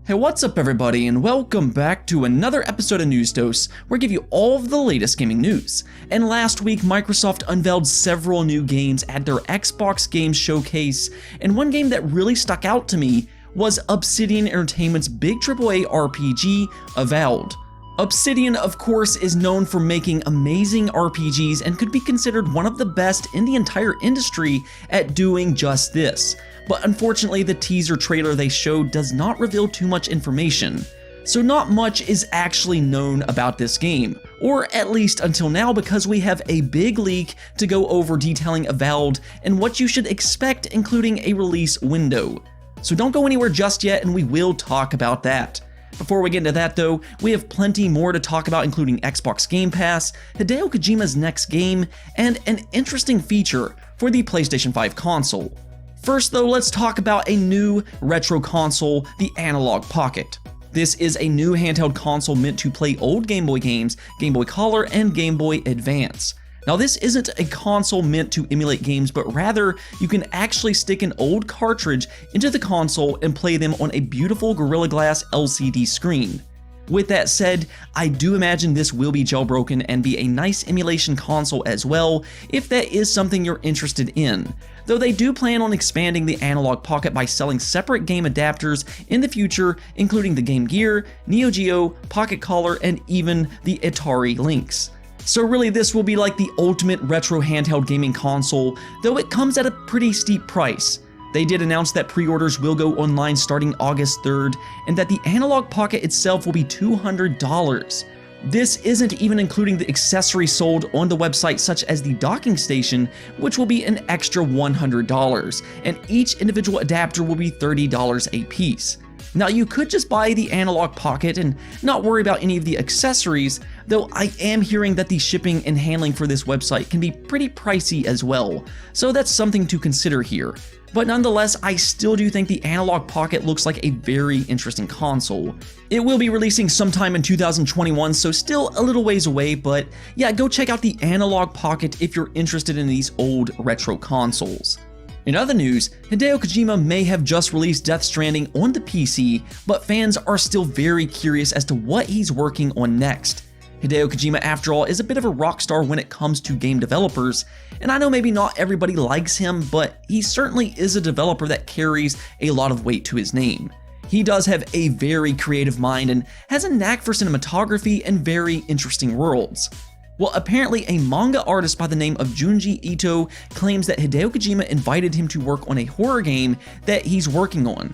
Hey, what's up everybody, and welcome back to another episode of News Dose, where I give you all of the latest gaming news. And last week, Microsoft unveiled several new games at their Xbox Games Showcase, and one game that really stuck out to me was Obsidian Entertainment's big AAA RPG, Avowed. Obsidian, of course, is known for making amazing RPGs and could be considered one of the best in the entire industry at doing just this. But unfortunately, the teaser trailer they showed does not reveal too much information. So not much is actually known about this game, or at least until now, because we have a big leak to go over detailing Avowed and what you should expect, including a release window. So don't go anywhere just yet, and we will talk about that. Before we get into that though, we have plenty more to talk about, including Xbox Game Pass, Hideo Kojima's next game, and an interesting feature for the PlayStation 5 console. First though, let's talk about a new retro console, the Analogue Pocket. This is a new handheld console meant to play old Game Boy games, Game Boy Color, and Game Boy Advance. Now this isn't a console meant to emulate games, but rather you can actually stick an old cartridge into the console and play them on a beautiful Gorilla Glass LCD screen. With that said, I do imagine this will be jailbroken and be a nice emulation console as well, if that is something you're interested in. Though they do plan on expanding the Analogue Pocket by selling separate game adapters in the future, including the Game Gear, Neo Geo, Pocket Color, and even the Atari Lynx. So really this will be like the ultimate retro handheld gaming console, though it comes at a pretty steep price. They did announce that pre-orders will go online starting August 3rd, and that the Analogue Pocket itself will be $200. This isn't even including the accessories sold on the website, such as the docking station, which will be an extra $100, and each individual adapter will be $30 a piece. Now you could just buy the Analogue Pocket and not worry about any of the accessories, though I am hearing that the shipping and handling for this website can be pretty pricey as well, so that's something to consider here. But nonetheless, I still do think the Analogue Pocket looks like a very interesting console. It will be releasing sometime in 2021, so still a little ways away, but yeah, go check out the Analogue Pocket if you're interested in these old retro consoles. In other news, Hideo Kojima may have just released Death Stranding on the PC, but fans are still very curious as to what he's working on next. Hideo Kojima, after all, is a bit of a rock star when it comes to game developers, and I know maybe not everybody likes him, but he certainly is a developer that carries a lot of weight to his name. He does have a very creative mind and has a knack for cinematography and very interesting worlds. Well, apparently a manga artist by the name of Junji Ito claims that Hideo Kojima invited him to work on a horror game that he's working on.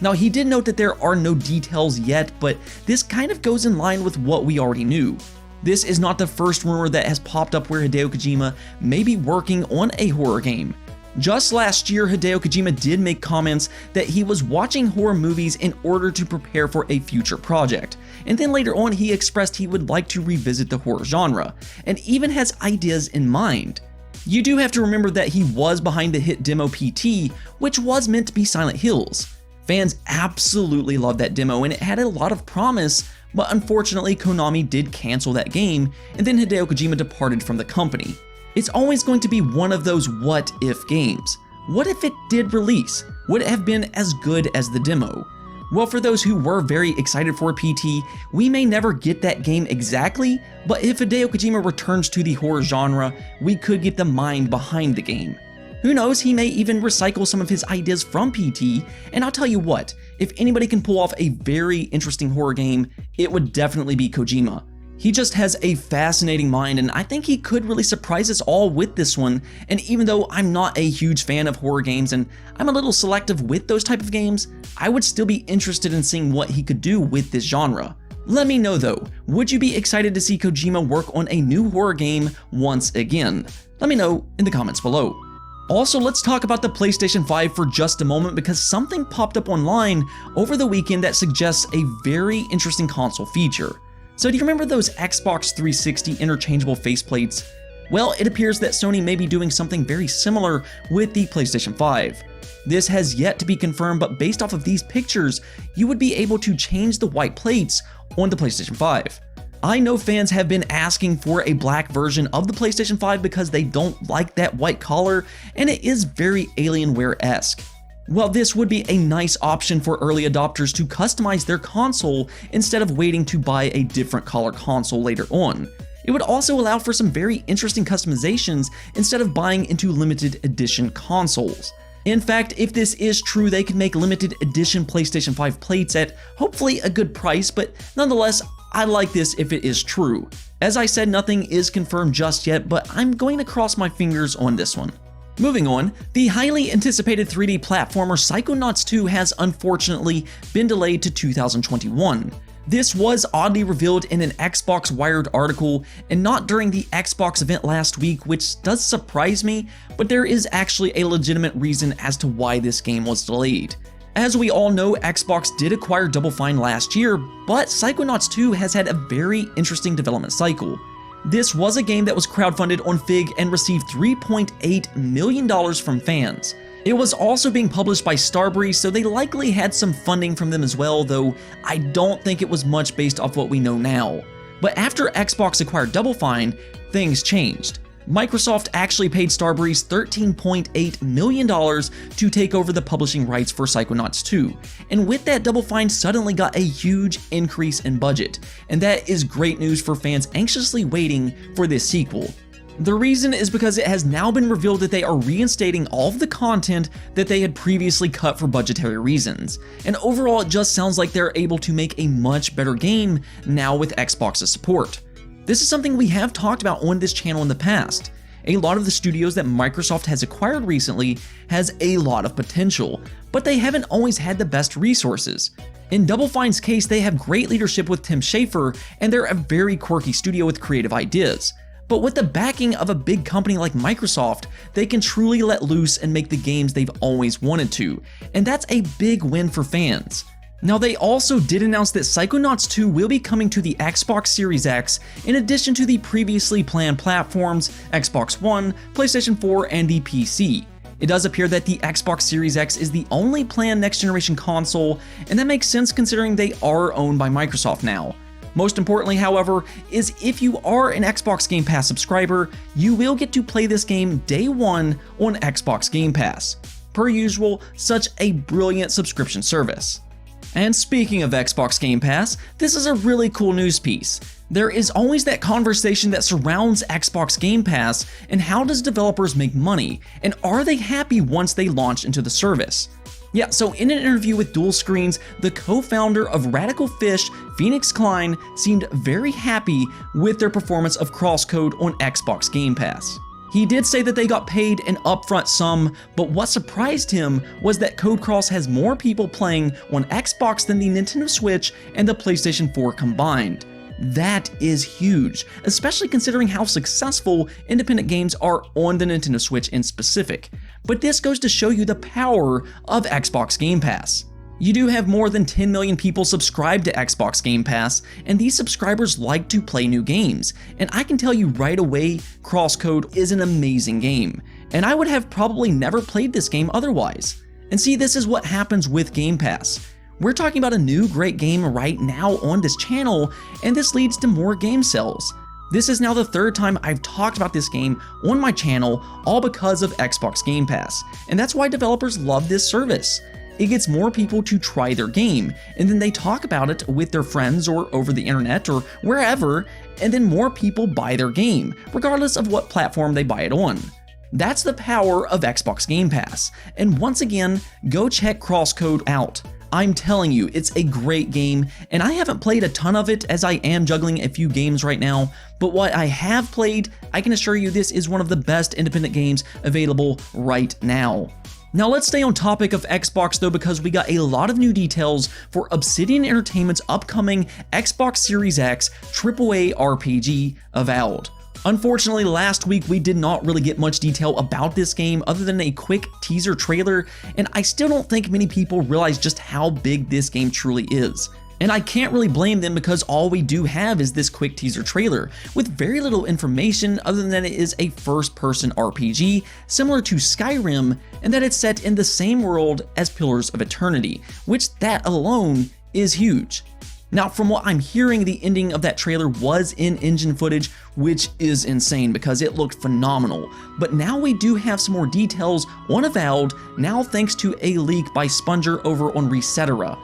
Now, he did note that there are no details yet, but this kind of goes in line with what we already knew. This is not the first rumor that has popped up where Hideo Kojima may be working on a horror game. Just last year, Hideo Kojima did make comments that he was watching horror movies in order to prepare for a future project, and then later on he expressed he would like to revisit the horror genre, and even has ideas in mind. You do have to remember that he was behind the hit demo PT, which was meant to be Silent Hills. Fans absolutely loved that demo and it had a lot of promise, but unfortunately Konami did cancel that game, and then Hideo Kojima departed from the company. It's always going to be one of those what-if games. What if it did release? Would it have been as good as the demo? Well, for those who were very excited for PT, we may never get that game exactly, but if Hideo Kojima returns to the horror genre, we could get the mind behind the game. Who knows, he may even recycle some of his ideas from PT, and I'll tell you what, if anybody can pull off a very interesting horror game, it would definitely be Kojima. He just has a fascinating mind, and I think he could really surprise us all with this one, and even though I'm not a huge fan of horror games and I'm a little selective with those type of games, I would still be interested in seeing what he could do with this genre. Let me know though, would you be excited to see Kojima work on a new horror game once again? Let me know in the comments below. Also, let's talk about the PlayStation 5 for just a moment, because something popped up online over the weekend that suggests a very interesting console feature. So do you remember those Xbox 360 interchangeable faceplates? Well, it appears that Sony may be doing something very similar with the PlayStation 5. This has yet to be confirmed, but based off of these pictures, you would be able to change the white plates on the PlayStation 5. I know fans have been asking for a black version of the PlayStation 5 because they don't like that white color, and it is very Alienware-esque. Well, this would be a nice option for early adopters to customize their console instead of waiting to buy a different color console later on. It would also allow for some very interesting customizations instead of buying into limited edition consoles. In fact, if this is true, they could make limited edition PlayStation 5 plates at hopefully a good price, but nonetheless, I like this if it is true. As I said, nothing is confirmed just yet, but I'm going to cross my fingers on this one. Moving on, the highly anticipated 3D platformer Psychonauts 2 has unfortunately been delayed to 2021. This was oddly revealed in an Xbox Wired article and not during the Xbox event last week, which does surprise me, but there is actually a legitimate reason as to why this game was delayed. As we all know, Xbox did acquire Double Fine last year, but Psychonauts 2 has had a very interesting development cycle. This was a game that was crowdfunded on Fig and received $3.8 million from fans. It was also being published by Starbreeze, so they likely had some funding from them as well, though I don't think it was much based off what we know now. But after Xbox acquired Double Fine, things changed. Microsoft actually paid Starbreeze $13.8 million to take over the publishing rights for Psychonauts 2, and with that, Double Fine suddenly got a huge increase in budget, and that is great news for fans anxiously waiting for this sequel. The reason is because it has now been revealed that they are reinstating all of the content that they had previously cut for budgetary reasons, and overall it just sounds like they're able to make a much better game now with Xbox's support. This is something we have talked about on this channel in the past. A lot of the studios that Microsoft has acquired recently has a lot of potential, but they haven't always had the best resources. In Double Fine's case, they have great leadership with Tim Schafer, and they're a very quirky studio with creative ideas. But with the backing of a big company like Microsoft, they can truly let loose and make the games they've always wanted to, and that's a big win for fans. Now, they also did announce that Psychonauts 2 will be coming to the Xbox Series X in addition to the previously planned platforms Xbox One, PlayStation 4, and the PC. It does appear that the Xbox Series X is the only planned next-generation console, and that makes sense considering they are owned by Microsoft now. Most importantly, however, is if you are an Xbox Game Pass subscriber, you will get to play this game day one on Xbox Game Pass. Per usual, such a brilliant subscription service. And speaking of Xbox Game Pass, this is a really cool news piece. There is always that conversation that surrounds Xbox Game Pass and how does developers make money, and are they happy once they launch into the service? Yeah, so in an interview with Dual Screens, the co-founder of Radical Fish, Phoenix Klein, seemed very happy with their performance of Crosscode on Xbox Game Pass. He did say that they got paid an upfront sum, but what surprised him was that Code Cross has more people playing on Xbox than the Nintendo Switch and the PlayStation 4 combined. That is huge, especially considering how successful independent games are on the Nintendo Switch in specific. But this goes to show you the power of Xbox Game Pass. You do have more than 10 million people subscribed to Xbox Game Pass, and these subscribers like to play new games. And I can tell you right away, Crosscode is an amazing game, and I would have probably never played this game otherwise. And see, this is what happens with Game Pass. We're talking about a new great game right now on this channel, and this leads to more game sales. This is now the third time I've talked about this game on my channel, all because of Xbox Game Pass, and that's why developers love this service. It gets more people to try their game, and then they talk about it with their friends or over the internet or wherever, and then more people buy their game, regardless of what platform they buy it on. That's the power of Xbox Game Pass, and once again, go check Crosscode out. I'm telling you, it's a great game, and I haven't played a ton of it as I am juggling a few games right now, but what I have played, I can assure you this is one of the best independent games available right now. Now let's stay on topic of Xbox though, because we got a lot of new details for Obsidian Entertainment's upcoming Xbox Series X AAA RPG, Avowed. Unfortunately, last week we did not really get much detail about this game other than a quick teaser trailer, and I still don't think many people realize just how big this game truly is. And I can't really blame them because all we do have is this quick teaser trailer, with very little information other than it is a first-person RPG similar to Skyrim, and that it's set in the same world as Pillars of Eternity, which that alone is huge. Now, from what I'm hearing, the ending of that trailer was in-engine footage, which is insane because it looked phenomenal. But now we do have some more details on Avowed, now thanks to a leak by Sponger over on Resetera.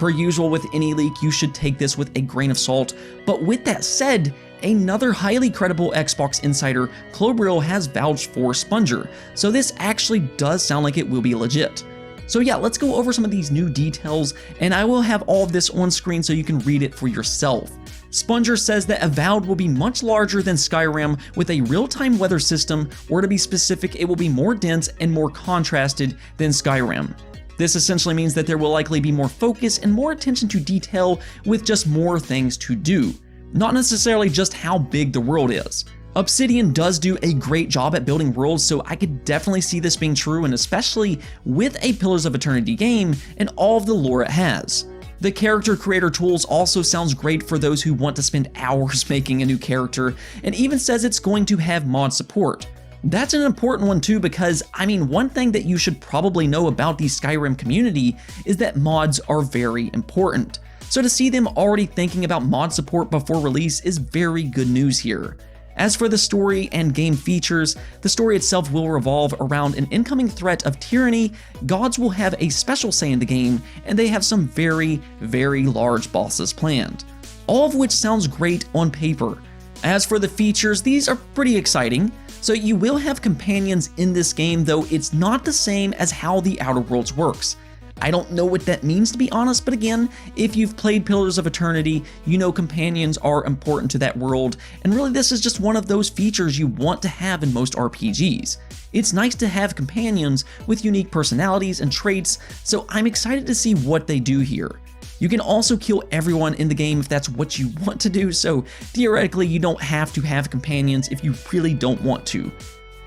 Per usual with any leak, you should take this with a grain of salt, but with that said, another highly credible Xbox insider, Clobril, has vouched for Sponger, so this actually does sound like it will be legit. So yeah, let's go over some of these new details, and I will have all of this on screen so you can read it for yourself. Sponger says that Avowed will be much larger than Skyrim with a real-time weather system, or to be specific, it will be more dense and more contrasted than Skyrim. This essentially means that there will likely be more focus and more attention to detail with just more things to do, not necessarily just how big the world is. Obsidian does do a great job at building worlds, so I could definitely see this being true, and especially with a Pillars of Eternity game and all of the lore it has. The character creator tools also sounds great for those who want to spend hours making a new character, and even says it's going to have mod support. That's an important one too, because I mean, one thing that you should probably know about the Skyrim community is that mods are very important. So to see them already thinking about mod support before release is very good news here. As for the story and game features, the story itself will revolve around an incoming threat of tyranny, gods will have a special say in the game, and they have some very, very large bosses planned. All of which sounds great on paper. As for the features, these are pretty exciting. So you will have companions in this game, though it's not the same as how the Outer Worlds works. I don't know what that means, to be honest, but again, if you've played Pillars of Eternity, you know companions are important to that world, and really this is just one of those features you want to have in most RPGs. It's nice to have companions with unique personalities and traits, so I'm excited to see what they do here. You can also kill everyone in the game if that's what you want to do, so theoretically you don't have to have companions if you really don't want to.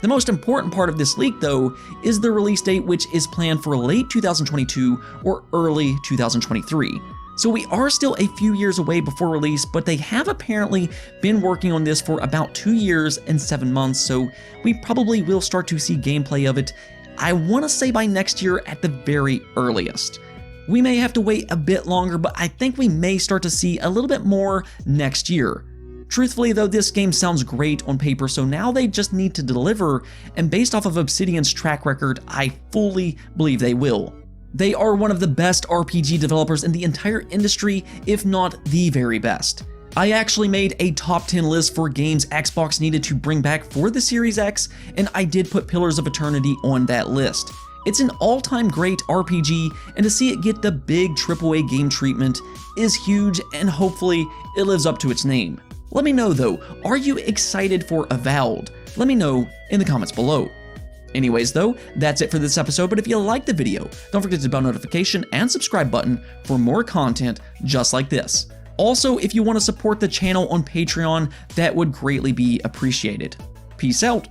The most important part of this leak, though, is the release date, which is planned for late 2022 or early 2023. So we are still a few years away before release, but they have apparently been working on this for about 2 years and 7 months, so we probably will start to see gameplay of it, I want to say by next year at the very earliest. We may have to wait a bit longer, but I think we may start to see a little bit more next year. Truthfully though, this game sounds great on paper, so now they just need to deliver, and based off of Obsidian's track record, I fully believe they will. They are one of the best RPG developers in the entire industry, if not the very best. I actually made a top 10 list for games Xbox needed to bring back for the Series X, and I did put Pillars of Eternity on that list. It's an all-time great RPG, and to see it get the big AAA game treatment is huge, and hopefully it lives up to its name. Let me know though, are you excited for Avowed? Let me know in the comments below. Anyways though, that's it for this episode, but if you liked the video, don't forget to hit the bell notification and subscribe button for more content just like this. Also, if you want to support the channel on Patreon, that would greatly be appreciated. Peace out.